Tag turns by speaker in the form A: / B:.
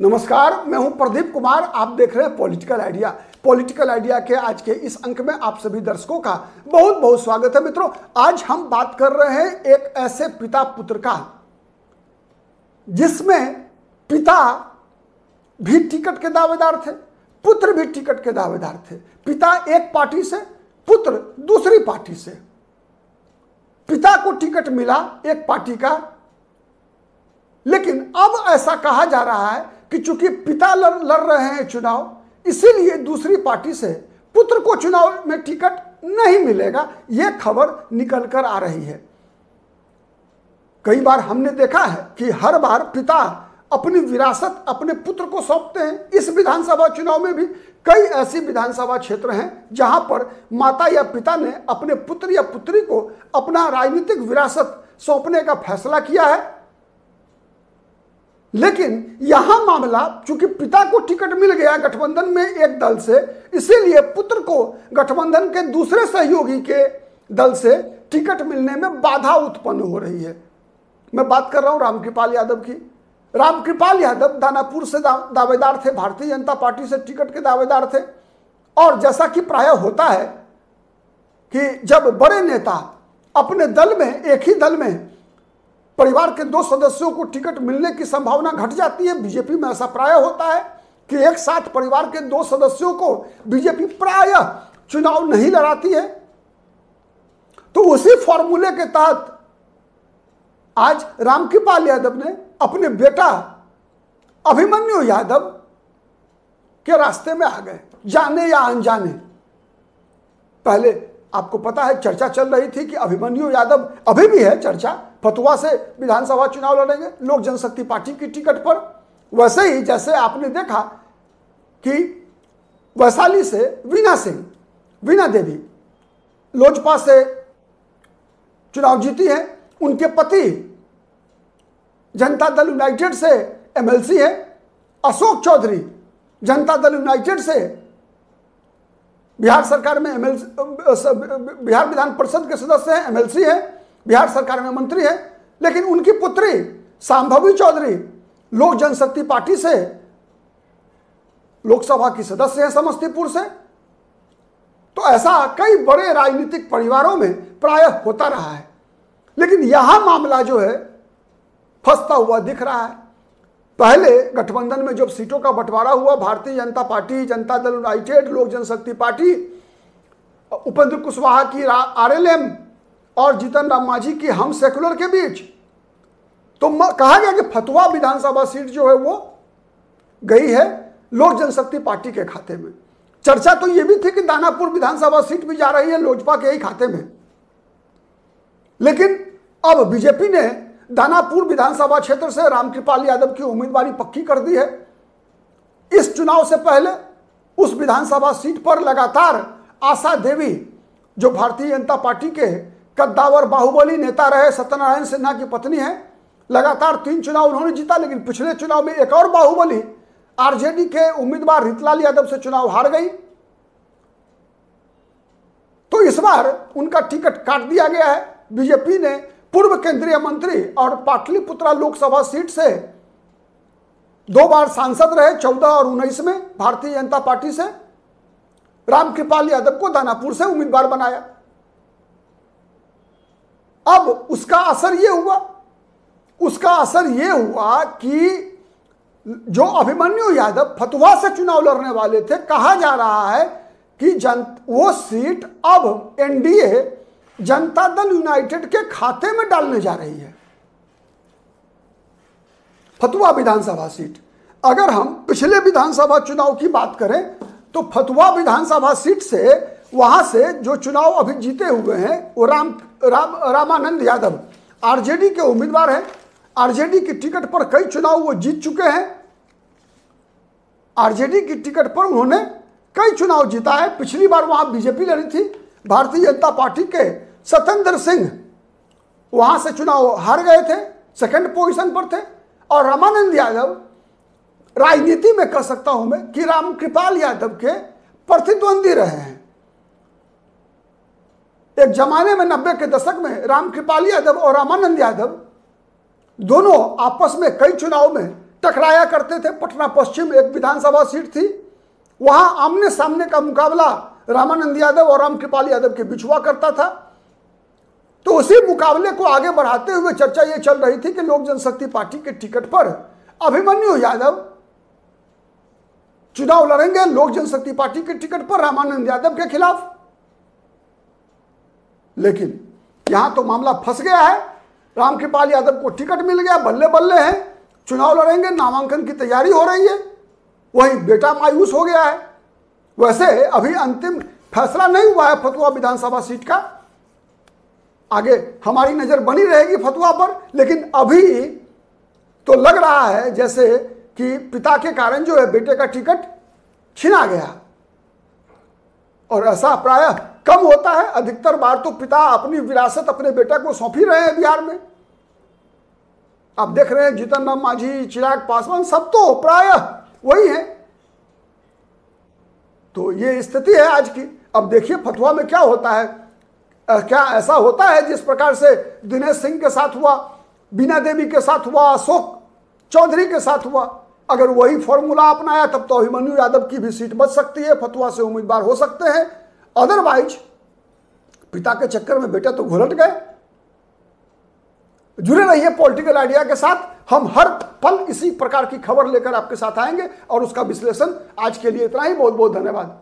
A: नमस्कार, मैं हूं प्रदीप कुमार। आप देख रहे हैं पॉलिटिकल आइडिया। पॉलिटिकल आइडिया के आज के इस अंक में आप सभी दर्शकों का बहुत बहुत स्वागत है। मित्रों, आज हम बात कर रहे हैं एक ऐसे पिता पुत्र का जिसमें पिता भी टिकट के दावेदार थे, पुत्र भी टिकट के दावेदार थे। पिता एक पार्टी से, पुत्र दूसरी पार्टी से। पिता को टिकट मिला एक पार्टी का, लेकिन अब ऐसा कहा जा रहा है कि चूंकि पिता लड़ रहे हैं चुनाव, इसीलिए दूसरी पार्टी से पुत्र को चुनाव में टिकट नहीं मिलेगा। यह खबर निकल कर आ रही है। कई बार हमने देखा है कि हर बार पिता अपनी विरासत अपने पुत्र को सौंपते हैं। इस विधानसभा चुनाव में भी कई ऐसी विधानसभा क्षेत्र हैं जहां पर माता या पिता ने अपने पुत्र या पुत्री को अपना राजनीतिक विरासत सौंपने का फैसला किया है। लेकिन यहां मामला, चूंकि पिता को टिकट मिल गया गठबंधन में एक दल से, इसीलिए पुत्र को गठबंधन के दूसरे सहयोगी के दल से टिकट मिलने में बाधा उत्पन्न हो रही है। मैं बात कर रहा हूं रामकृपाल यादव की। रामकृपाल यादव दानापुर से दावेदार थे, भारतीय जनता पार्टी से टिकट के दावेदार थे। और जैसा कि प्रायः होता है कि जब बड़े नेता अपने दल में, एक ही दल में परिवार के दो सदस्यों को टिकट मिलने की संभावना घट जाती है। बीजेपी में ऐसा प्रायः होता है कि एक साथ परिवार के दो सदस्यों को बीजेपी प्रायः चुनाव नहीं लड़ाती है। तो उसी फॉर्मूले के तहत आज रामकृपाल यादव ने अपने बेटा अभिमन्यु यादव के रास्ते में आ गए, जाने या अनजाने। पहले आपको पता है चर्चा चल रही थी कि अभिमन्यु यादव, अभी भी है चर्चा, फतुहा से विधानसभा चुनाव लड़ेंगे लोक जनशक्ति पार्टी की टिकट पर। वैसे ही जैसे आपने देखा कि वैशाली से वीणा देवी लोजपा से चुनाव जीती है। उनके पति जनता दल यूनाइटेड से एमएलसी है। अशोक चौधरी जनता दल यूनाइटेड से बिहार सरकार में बिहार विधान परिषद के सदस्य हैं, एमएलसी है, बिहार सरकार में मंत्री है। लेकिन उनकी पुत्री शांभवी चौधरी लोक जनशक्ति पार्टी से लोकसभा की सदस्य है समस्तीपुर से। तो ऐसा कई बड़े राजनीतिक परिवारों में प्रायः होता रहा है। लेकिन यहां मामला जो है फंसता हुआ दिख रहा है। पहले गठबंधन में जब सीटों का बंटवारा हुआ, भारतीय जनता पार्टी, जनता दल यूनाइटेड, लोक जनशक्ति पार्टी, उपेंद्र कुशवाहा की आरएलएम और जीतन राम मांझी की हम सेकुलर के बीच, तो कहा गया कि फतुहा विधानसभा सीट जो है वो गई है लोक जनशक्ति पार्टी के खाते में। चर्चा तो ये भी थी कि दानापुर विधानसभा सीट भी जा रही है लोजपा के ही खाते में। लेकिन अब बीजेपी ने दानापुर विधानसभा क्षेत्र से रामकृपाल यादव की उम्मीदवारी पक्की कर दी है। इस चुनाव से पहले उस विधानसभा सीट पर लगातार आशा देवी, जो भारतीय जनता पार्टी के कद्दावर बाहुबली नेता रहे सत्यनारायण सिन्हा की पत्नी है, लगातार 3 चुनाव उन्होंने जीता। लेकिन पिछले चुनाव में एक और बाहुबली आरजेडी के उम्मीदवार रितलाल यादव से चुनाव हार गई। तो इस बार उनका टिकट काट दिया गया है। बीजेपी ने पूर्व केंद्रीय मंत्री और पाटलिपुत्रा लोकसभा सीट से 2 बार सांसद रहे 14 और 19 में भारतीय जनता पार्टी से रामकृपाल यादव को दानापुर से उम्मीदवार बनाया। अब उसका असर यह हुआ कि जो अभिमन्यु यादव फतुहा से चुनाव लड़ने वाले थे, कहा जा रहा है कि वो सीट अब एनडीए जनता दल यूनाइटेड के खाते में डालने जा रही है। फतुहा विधानसभा सीट, अगर हम पिछले विधानसभा चुनाव की बात करें तो फतुहा विधानसभा सीट से, वहां से जो चुनाव अभी जीते हुए हैं वो रामानंद यादव आरजेडी के उम्मीदवार हैं। आरजेडी की टिकट पर कई चुनाव वो जीत चुके हैं। आरजेडी की टिकट पर उन्होंने कई चुनाव जीता है। पिछली बार वहां बीजेपी लड़ी थी, भारतीय जनता पार्टी के सत्येंद्र सिंह वहां से चुनाव हार गए थे, 2nd पोजीशन पर थे। और रामानंद यादव, राजनीति में कह सकता हूं मैं कि रामकृपाल यादव के प्रतिद्वंदी रहे हैं। एक जमाने में 90 के दशक में रामकृपाल यादव और रामानंद यादव दोनों आपस में कई चुनाव में टकराया करते थे। पटना पश्चिम एक विधानसभा सीट थी, वहां आमने सामने का मुकाबला रामानंद यादव और रामकृपाल यादव के बीच हुआ करता था। तो उसी मुकाबले को आगे बढ़ाते हुए चर्चा ये चल रही थी कि लोक जनशक्ति पार्टी के टिकट पर अभिमन्यु यादव चुनाव लड़ेंगे, लोक जनशक्ति पार्टी के टिकट पर रामानंद यादव के खिलाफ। लेकिन यहां तो मामला फंस गया है, रामकृपाल यादव को टिकट मिल गया, बल्ले बल्ले हैं, चुनाव लड़ेंगे, नामांकन की तैयारी हो रही है। वहीं बेटा मायूस हो गया है। वैसे अभी अंतिम फैसला नहीं हुआ है फतुहा विधानसभा सीट का, आगे हमारी नजर बनी रहेगी फतुहा पर। लेकिन अभी तो लग रहा है जैसे कि पिता के कारण जो है बेटे का टिकट छीना गया, और ऐसा प्रायः कम होता है। अधिकतर बार तो पिता अपनी विरासत अपने बेटा को सौंप ही रहे हैं बिहार में। आप देख रहे हैं जीतन राम मांझी, चिराग पासवान, सब तो प्रायः वही है। तो ये स्थिति है आज की। अब देखिए फतुहा में क्या होता है। क्या ऐसा होता है जिस प्रकार से दिनेश सिंह के साथ हुआ, बीना देवी के साथ हुआ, अशोक चौधरी के साथ हुआ, अगर वही फॉर्मूला अपनाया तब तो अभिमन्यु यादव की भी सीट बच सकती है, फतुहा से उम्मीदवार हो सकते हैं। अदरवाइज पिता के चक्कर में बेटा तो घुलट गए। जुड़े रहिए पॉलिटिकल आइडिया के साथ, हम हर पल इसी प्रकार की खबर लेकर आपके साथ आएंगे और उसका विश्लेषण। आज के लिए इतना ही, बहुत बहुत धन्यवाद।